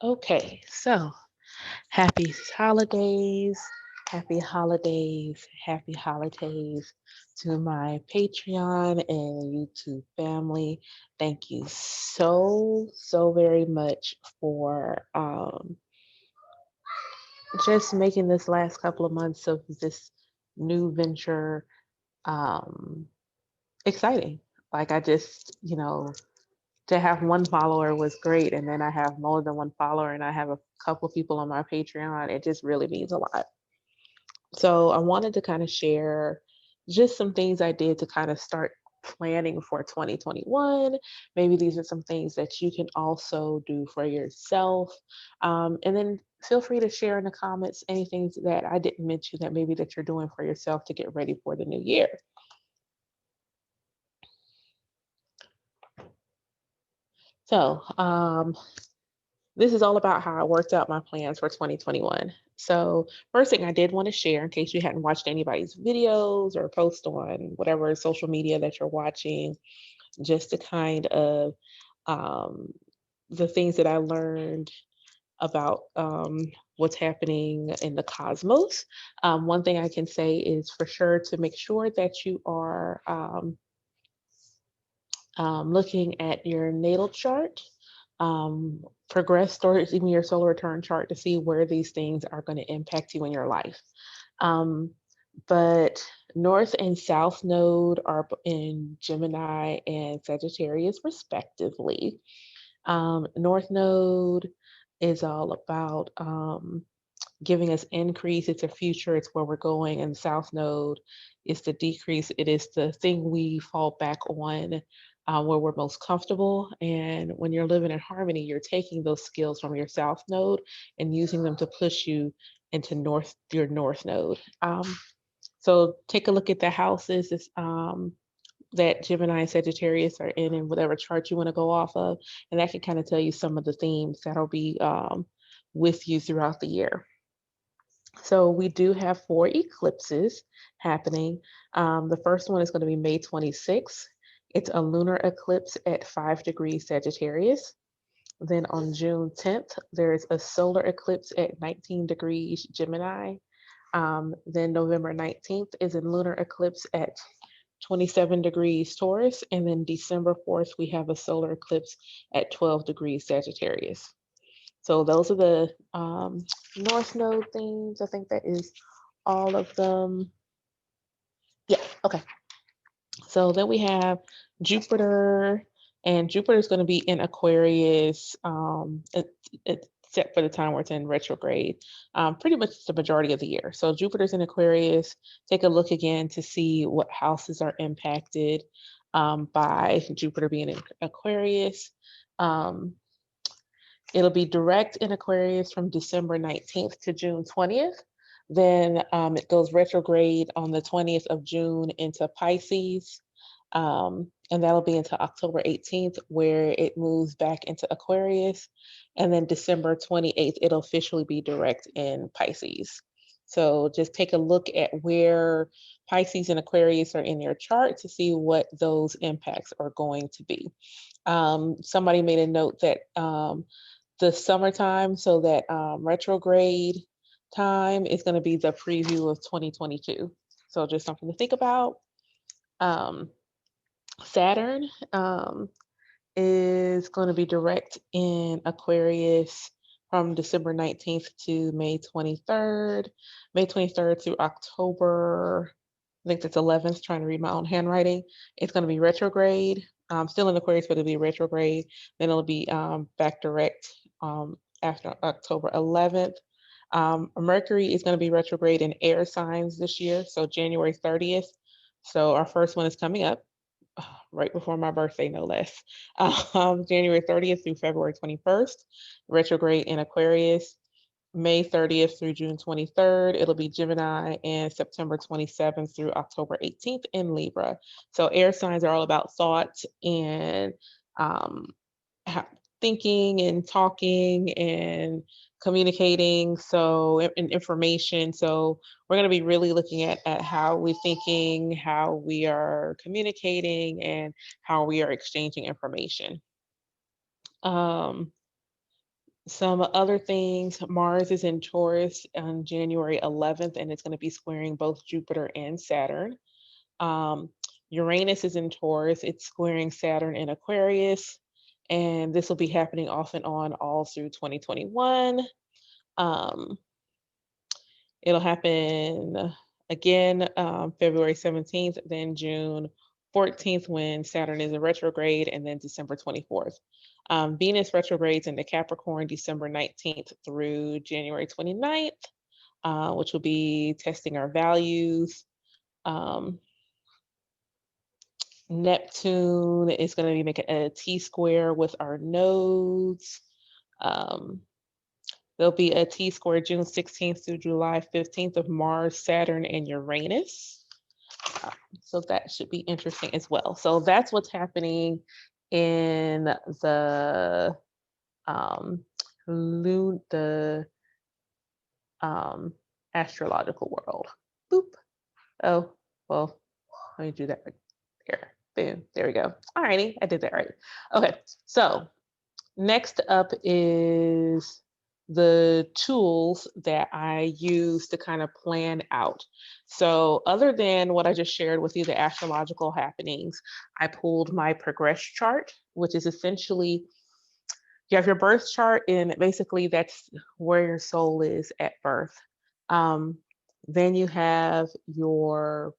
Okay, so happy holidays, happy holidays, happy holidays to my Patreon and YouTube family. Thank you so very much for just making this last couple of months of this new venture um, exciting. Like I just, to have one follower was great, and then I have more than one follower, and I have a couple people on my Patreon. It just really means a lot. So I wanted to kind of share just some things I did to kind of start planning for 2021. Maybe these are some things that you can also do for yourself. And then feel free to share in the comments anything that I didn't mention that maybe that you're doing for yourself to get ready for the new year. So, this is all about how I worked out my plans for 2021. So, first thing I did want to share, in case you hadn't watched anybody's videos or post on whatever social media that you're watching, just to kind of um, the things that I learned about what's happening in the cosmos. One thing I can say is for sure to make sure that you are looking at your natal chart, progress towards even your solar return chart to see where these things are going to impact you in your life. Um, but North and South Node are in Gemini and Sagittarius, respectively. North Node is all about giving us increase. It's a future, it's where we're going. And South Node is the decrease. It is the thing we fall back on where we're most comfortable. And when you're living in harmony, you're taking those skills from your South Node and using them to push you into your North Node. So take a look at the houses that Gemini and Sagittarius are in whatever chart you want to go off of. And that can kind of tell you some of the themes that'll be with you throughout the year. So we do have four eclipses happening. The first one is going to be May 26th. It's a lunar eclipse at 5 degrees Sagittarius. Then on June 10th, there is a solar eclipse at 19 degrees Gemini. Then November 19th is a lunar eclipse at 27 degrees Taurus. And then December 4th, we have a solar eclipse at 12 degrees Sagittarius. So those are the North Node themes. I think that is all of them. Yeah, okay. So then we have Jupiter, and Jupiter is going to be in Aquarius, except for the time where it's in retrograde, pretty much the majority of the year. So Jupiter's in Aquarius. Take a look again to see what houses are impacted by Jupiter being in Aquarius. Um, It'll be direct in Aquarius from December 19th to June 20th. Then it goes retrograde on the 20th of June into Pisces. And that'll be into October 18th, where it moves back into Aquarius. And then December 28th, it'll officially be direct in Pisces. So just take a look at where Pisces and Aquarius are in your chart to see what those impacts are going to be. Somebody made a note that the summertime, so that retrograde time is going to be the preview of 2022. So just something to think about. Um, Saturn is going to be direct in Aquarius from December 19th to May 23rd. May 23rd through October, I think that's 11th, trying to read my own handwriting. It's going to be retrograde. Still in Aquarius, but it'll be retrograde. Then it'll be back direct after October 11th. Mercury is going to be retrograde in air signs this year, so January 30th. So our first one is coming up right before my birthday, no less. January 30th through February 21st, retrograde in Aquarius. May 30th through June 23rd, it'll be Gemini, and September 27th through October 18th in Libra. So air signs are all about thought and um, thinking and talking and communicating, so and information. So we're going to be really looking at how we're thinking, how we are communicating, and how we are exchanging information. Um, Some other things, Mars is in Taurus on January 11th, and it's going to be squaring both Jupiter and Saturn. Um, Uranus is in Taurus, it's squaring Saturn in Aquarius, and this will be happening off and on all through 2021. Um, It'll happen again February 17th, then June 14th when Saturn is in retrograde, and then December 24th. Venus retrogrades into Capricorn December 19th through January 29th, which will be testing our values. Um, Neptune is going to be making a T square with our nodes. Um, There'll be a T square June 16th through July 15th of Mars, Saturn, and Uranus. So that should be interesting as well. So that's what's happening in the the um, astrological world. Boop. Oh, well, let me do that right there. Boom. There we go. All righty, I did that right. Okay, so next up is the tools that I use to kind of plan out. So other than what I just shared with you, the astrological happenings, I pulled my progress chart, which is essentially you have your birth chart, and basically that's where your soul is at birth. Um, then you have your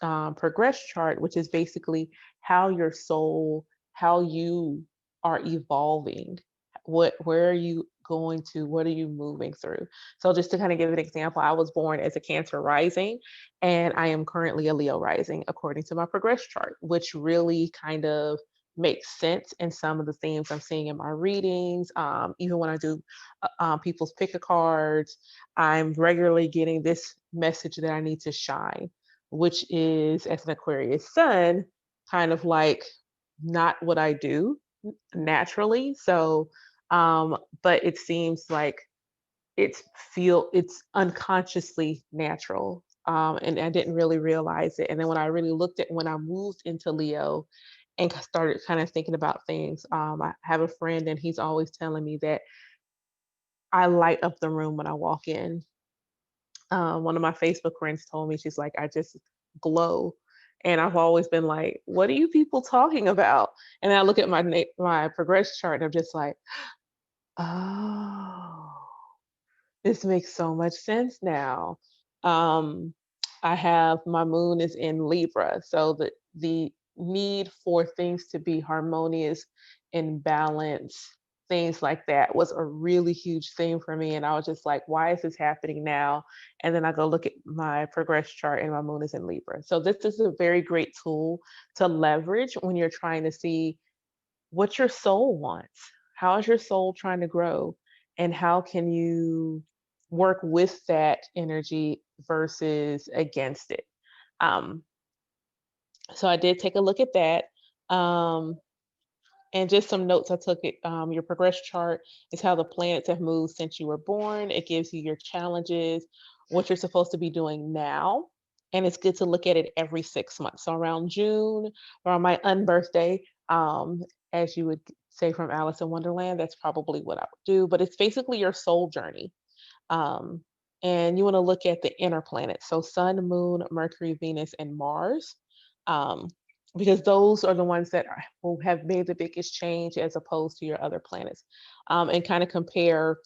progress chart, which is basically how your soul, how you are evolving. Where are you going to? What are you moving through? So, just to kind of give an example, I was born as a Cancer rising, and I am currently a Leo rising according to my progress chart, which really kind of makes sense in some of the themes I'm seeing in my readings. Even when I do people's pick a cards, I'm regularly getting this message that I need to shine, which is as an Aquarius sun, kind of like not what I do naturally. So, but it seems like it's unconsciously natural. And I didn't really realize it. And then when I really looked at when I moved into Leo and started kind of thinking about things, I have a friend and he's always telling me that I light up the room when I walk in. One of my Facebook friends told me, she's like, I just glow. And I've always been like, what are you people talking about? And I look at my progress chart and I'm just like, oh, this makes so much sense now. Um, I have my moon is in Libra, so the need for things to be harmonious and balance, things like that was a really huge thing for me. And I was just like, why is this happening now? And then I go look at my progress chart and my moon is in Libra. So this is a very great tool to leverage when you're trying to see what your soul wants. How is your soul trying to grow? And how can you work with that energy versus against it? Um, so I did take a look at that. Um, and just some notes I took it. Your progress chart is how the planets have moved since you were born. It gives you your challenges, what you're supposed to be doing now. And it's good to look at it every 6 months. So around June, around my unbirthday, as you would say from Alice in Wonderland, that's probably what I would do. But it's basically your soul journey. Um, and you want to look at the inner planets, so Sun, Moon, Mercury, Venus, and Mars, um, because those are the ones that will have made the biggest change as opposed to your other planets, and kind of compare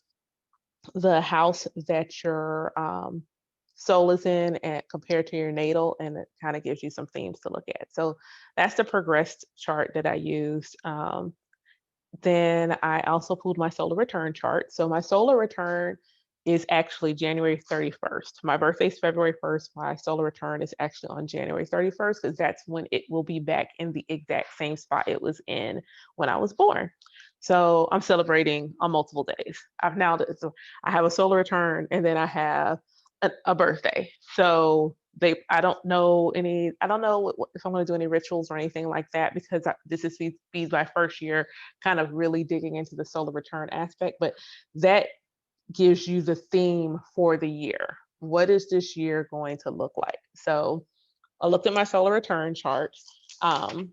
the house that your soul is in and compared to your natal, and it kind of gives you some themes to look at. So that's the progressed chart that I used. Then I also pulled my solar return chart. So my solar return is actually January 31st. My birthday is February 1st. My solar return is actually on January 31st because that's when it will be back in the exact same spot it was in when I was born. So I'm celebrating on multiple days. So I have a solar return and then I have a birthday. So I don't know if I'm going to do any rituals or anything like that because this is be my first year kind of really digging into the solar return aspect, but that gives you the theme for the year. What is this year going to look like? So I looked at my solar return chart, um,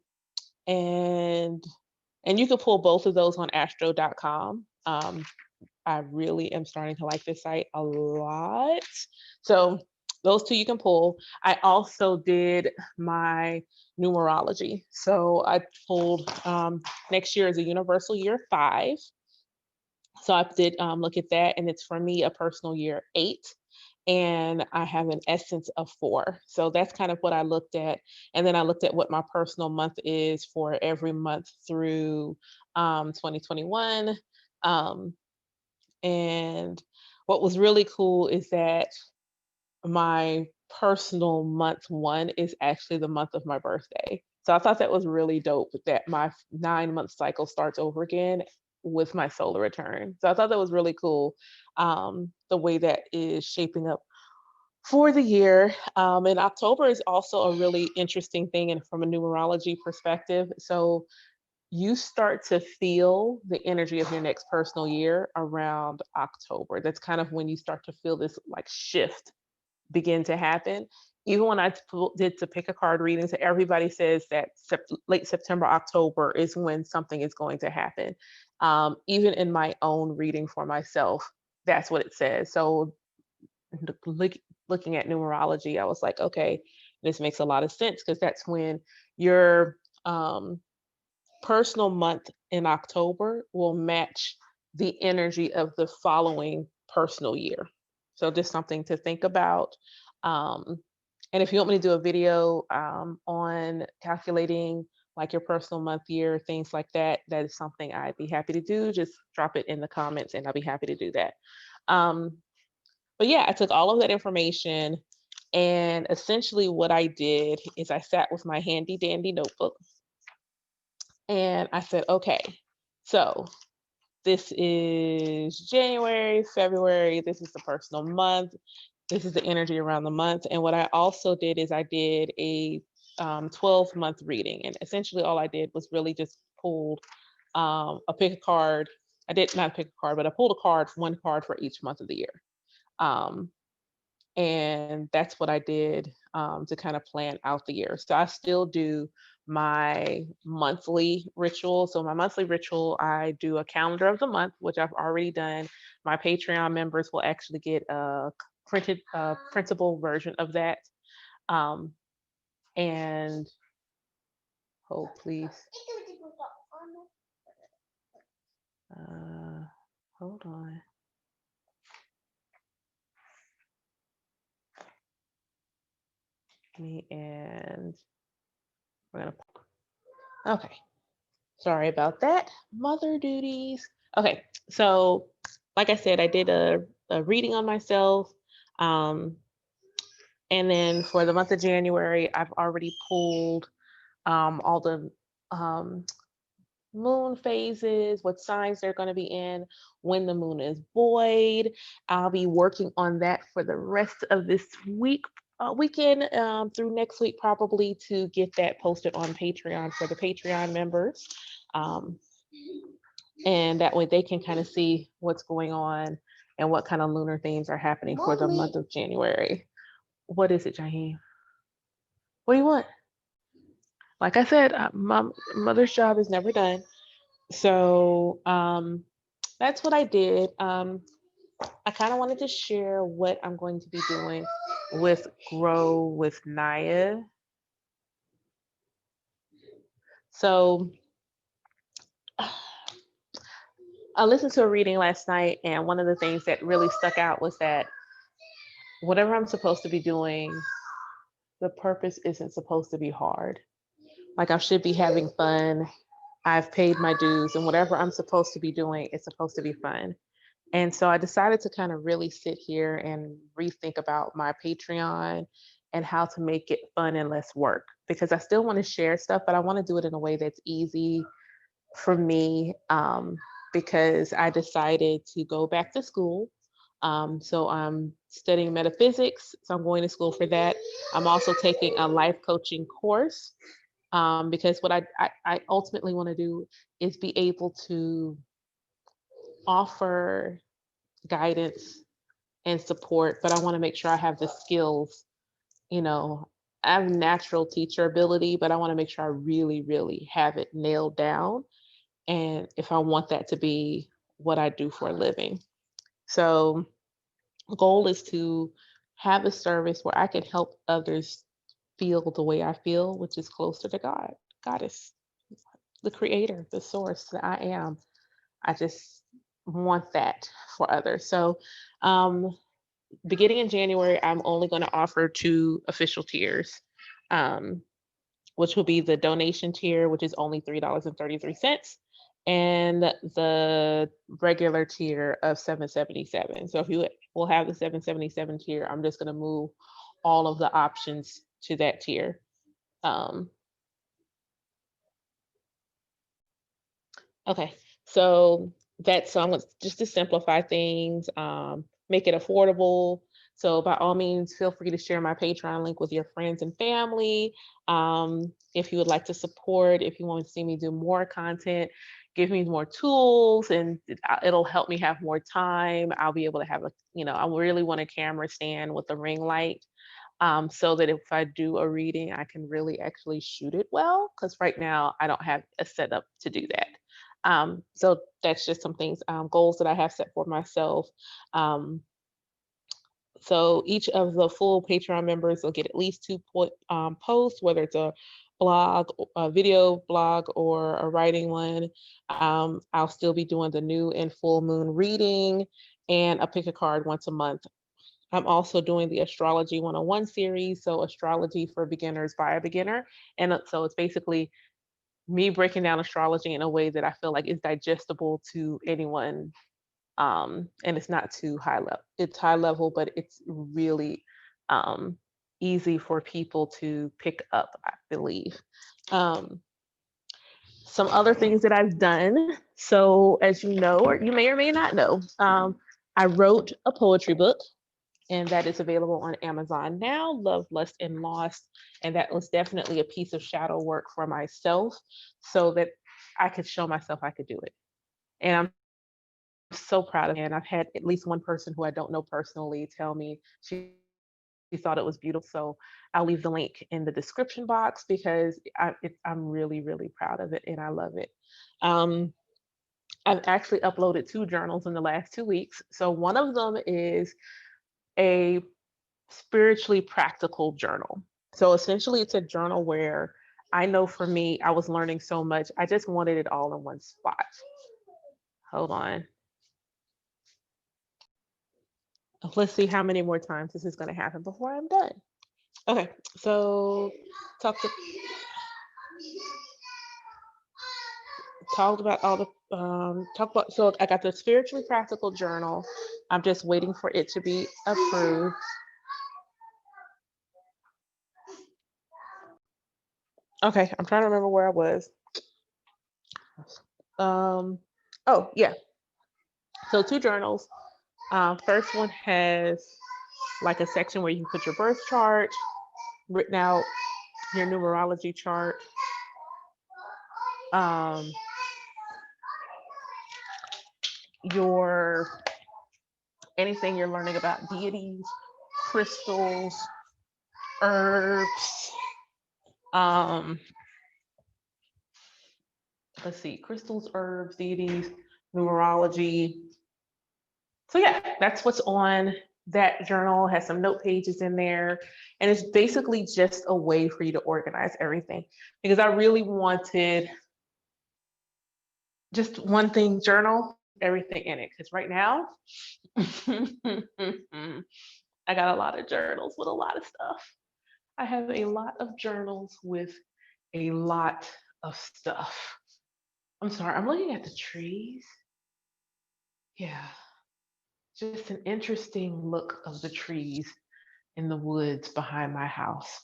and and you can pull both of those on astro.com. I really am starting to like this site a lot. So those two you can pull. I also did my numerology. So I pulled next year is a universal year 5. So I did look at that, and it's for me a personal year 8, and I have an essence of 4. So that's kind of what I looked at. And then I looked at what my personal month is for every month through 2021. Um, and what was really cool is that my personal month 1 is actually the month of my birthday. So I thought that was really dope that my 9-month cycle starts over again with my solar return. So I thought that was really cool, the way that is shaping up for the year. And October is also a really interesting thing, and from a numerology perspective. So you start to feel the energy of your next personal year around October. That's kind of when you start to feel this like shift begin to happen. Even when I did to pick a card readings, everybody says that late September, October is when something is going to happen. Even in my own reading for myself, that's what it says. So look, looking at numerology, I was like, okay, this makes a lot of sense, because that's when your personal month in October will match the energy of the following personal year. So just something to think about. Um, and if you want me to do a video on calculating like your personal month, year, things like that, that is something I'd be happy to do. Just drop it in the comments and I'll be happy to do that. Um, but yeah, I took all of that information, and essentially what I did is I sat with my handy dandy notebook and I said, okay, so this is January, February, this is the personal month, this is the energy around the month. And what I also did is I did a 12-month reading. And essentially all I did was really just pulled a pick a card. I did not pick a card, but I pulled a card, one card for each month of the year. Um, and that's what I did to kind of plan out the year. So I still do my monthly ritual. So my monthly ritual, I do a calendar of the month, which I've already done. My Patreon members will actually get a printed printable version of that. Um, and hold please. Uh, hold on. And we're gonna. Okay. Sorry about that. Mother duties. Okay, so like I said, I did a reading on myself. Um, and then for the month of January, I've already pulled all the um, moon phases, what signs they're going to be in, when the moon is void. I'll be working on that for the rest of this weekend through next week, probably, to get that posted on Patreon for the Patreon members. Um, and that way they can kind of see what's going on and what kind of lunar themes are happening for the month of January. What is it, Jaheem? What do you want? Like I said, my mother's job is never done. So that's what I did. I kind of wanted to share what I'm going to be doing with Grow with Naya. So I listened to a reading last night, and one of the things that really stuck out was that whatever I'm supposed to be doing, the purpose isn't supposed to be hard. Like, I should be having fun. I've paid my dues, and whatever I'm supposed to be doing is supposed to be fun. And so I decided to kind of really sit here and rethink about my Patreon and how to make it fun and less work, because I still want to share stuff, but I want to do it in a way that's easy for me, because I decided to go back to school. So I'm studying metaphysics, so I'm going to school for that. I'm also taking a life coaching course, because what I ultimately want to do is be able to offer guidance and support, but I want to make sure I have the skills. You know, I have natural teacher ability, but I want to make sure I really, really have it nailed down. And if I want that to be what I do for a living. So the goal is to have a service where I can help others feel the way I feel, which is closer to God. God is the creator, the source that I am. I just want that for others. So, beginning in January, I'm only going to offer two official tiers, um, which will be the donation tier, which is only $3.33, and the regular tier of 777. So if you will have the 777 tier, I'm just going to move all of the options to that tier. Um, Okay, so that's just to simplify things, make it affordable. So by all means, feel free to share my Patreon link with your friends and family. If you would like to support, if you want to see me do more content, give me more tools, and it'll help me have more time. I'll be able to have I really want a camera stand with a ring light, so that if I do a reading, I can really actually shoot it well. Because right now I don't have a setup to do that. So that's just some things, goals that I have set for myself. Um, so each of the full Patreon members will get at least two posts, whether it's a blog, a video blog, or a writing one. I'll still be doing the new and full moon reading and a pick a card once a month. I'm also doing the Astrology 101 series, so astrology for beginners by a beginner. And so it's basically me breaking down astrology in a way that I feel like is digestible to anyone. And it's not too high level. It's high level, but it's really um, easy for people to pick up, I believe. Um, some other things that I've done. So, as you know, or you may or may not know, I wrote a poetry book, and that is available on Amazon now, Love, Lust, and Lost. And that was definitely a piece of shadow work for myself so that I could show myself I could do it. And I'm so proud of it. And I've had at least one person who I don't know personally tell me she thought it was beautiful. So I'll leave the link in the description box because I'm really, really proud of it and I love it. Um, I've actually uploaded two journals in the last 2 weeks. So one of them is a spiritually practical journal. So essentially, it's a journal where I know for me, I was learning so much. I just wanted it all in one spot. Hold on. Let's see how many more times this is going to happen before I'm done. Okay, so talked to, talked about all the talk about. So I got the spiritually practical journal. I'm just waiting for it to be approved. Okay, I'm trying to remember where I was. Um, oh yeah, so two journals. First one has like a section where you can put your birth chart, written out your numerology chart, um, your anything you're learning about deities, crystals, herbs. Um, let's see, crystals, herbs, deities, numerology. So yeah, that's what's on that journal. Has some note pages in there, and it's basically just a way for you to organize everything because I really wanted just one thing journal, everything in it. Because right now, I got a lot of journals with a lot of stuff. I have a lot of journals with a lot of stuff. I'm sorry, I'm looking at the trees. Yeah, just an interesting look of the trees in the woods behind my house.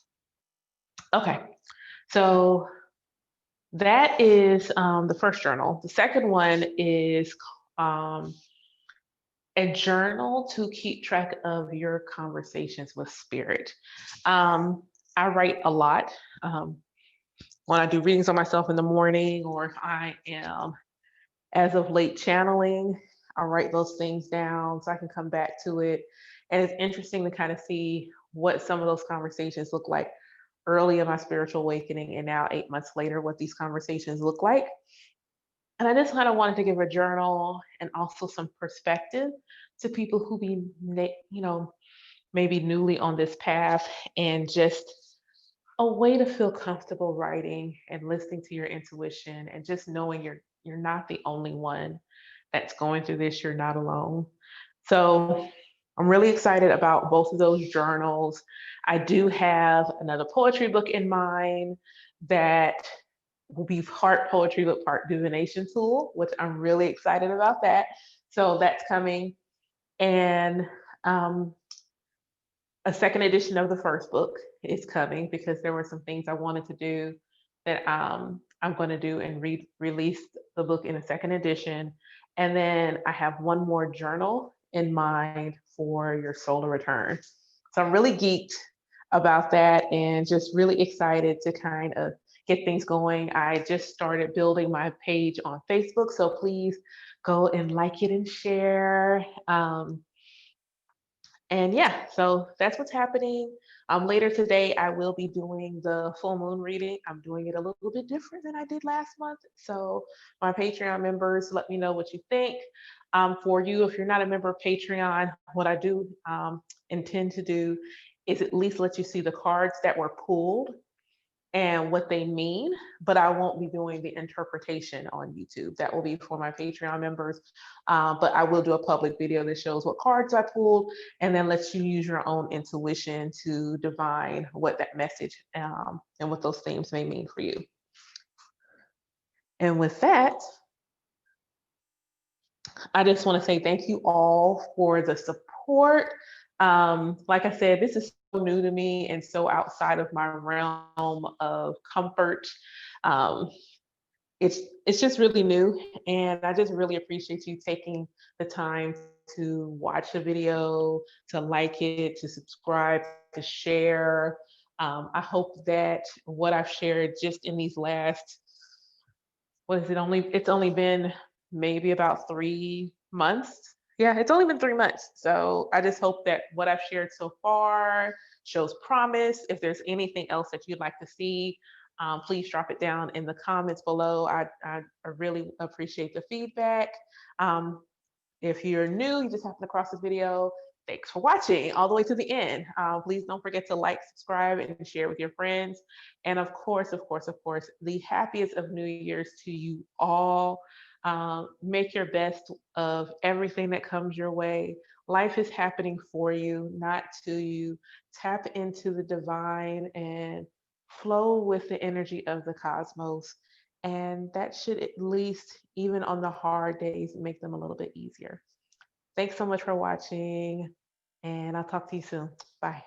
Okay, so that is the first journal. The second one is um, a journal to keep track of your conversations with spirit. Um, I write a lot. Um, when I do readings on myself in the morning, or if I am, as of late, channeling, I write those things down so I can come back to it. And it's interesting to kind of see what some of those conversations look like early in my spiritual awakening, and now 8 months later, what these conversations look like. And I just kind of wanted to give a journal and also some perspective to people who maybe newly on this path, and just a way to feel comfortable writing and listening to your intuition, and just knowing you're not the only one that's going through this. You're not alone. So I'm really excited about both of those journals. I do have another poetry book in mind that will be part poetry but part divination tool, which I'm really excited about that. So that's coming. And a second edition of the first book is coming, because there were some things I wanted to do that I'm going to do and release the book in a second edition. And then I have one more journal in mind for your solar return. So I'm really geeked about that, and just really excited to kind of get things going. I just started building my page on Facebook, so please go and like it and share. And yeah, so that's what's happening. Later today, I will be doing the full moon reading. I'm doing it a little bit different than I did last month. So my Patreon members, let me know what you think. For you, if you're not a member of Patreon, what I do intend to do is at least let you see the cards that were pulled and what they mean, but I won't be doing the interpretation on YouTube. That will be for my Patreon members. But I will do a public video that shows what cards I pulled, and then lets you use your own intuition to divine what that message and what those themes may mean for you. And with that, I just want to say thank you all for the support. Like I said, this is so new to me and so outside of my realm of comfort. Um, it's just really new, and I just really appreciate you taking the time to watch the video, to like it, to subscribe, to share. I hope that what I've shared just in these last, what is it, it's only been maybe about 3 months. Yeah, it's only been 3 months. So I just hope that what I've shared so far shows promise. If there's anything else that you'd like to see, please drop it down in the comments below. I really appreciate the feedback. Um, if you're new, you just happened across this video, thanks for watching all the way to the end. Please don't forget to like, subscribe, and share with your friends. And of course, the happiest of New Year's to you all. Make your best of everything that comes your way. Life is happening for you, not to you. Tap into the divine and flow with the energy of the cosmos. And that should, at least, even on the hard days, make them a little bit easier. Thanks so much for watching, and I'll talk to you soon. Bye.